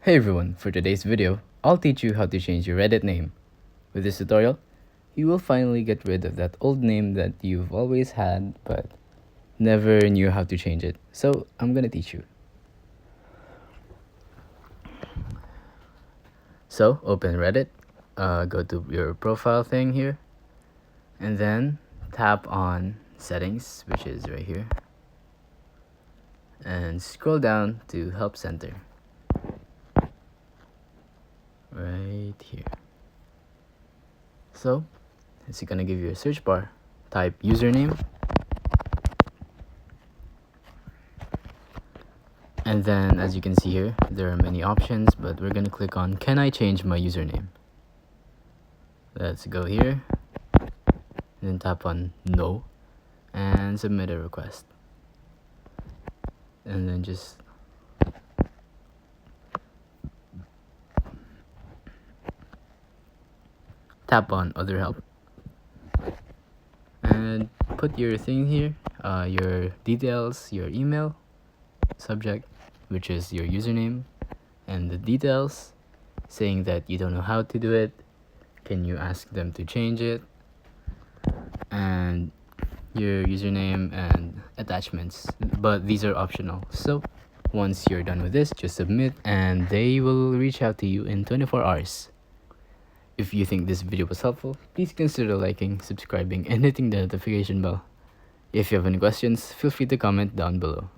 Hey everyone, for today's video, I'll teach you how to change your Reddit name. With this tutorial, you will finally get rid of that old name that you've always had but never knew how to change it. So I'm gonna teach you. So open Reddit, go to your profile thing here, and then tap on settings, which is right here, and scroll down to help center. Right here. So it's gonna give you a search bar. Type username, and then as you can see here, there are many options, but we're gonna click on can I change my username. Let's go here, and then tap on no, and submit a request, and then just tap on other help, and put your thing here, your details, your email, subject, which is your username, and the details saying that you don't know how to do it, can you ask them to change it, and your username and attachments, but these are optional. So once you're done with this, just submit and they will reach out to you in 24 hours. If you think this video was helpful, please consider liking, subscribing, and hitting the notification bell. If you have any questions, feel free to comment down below.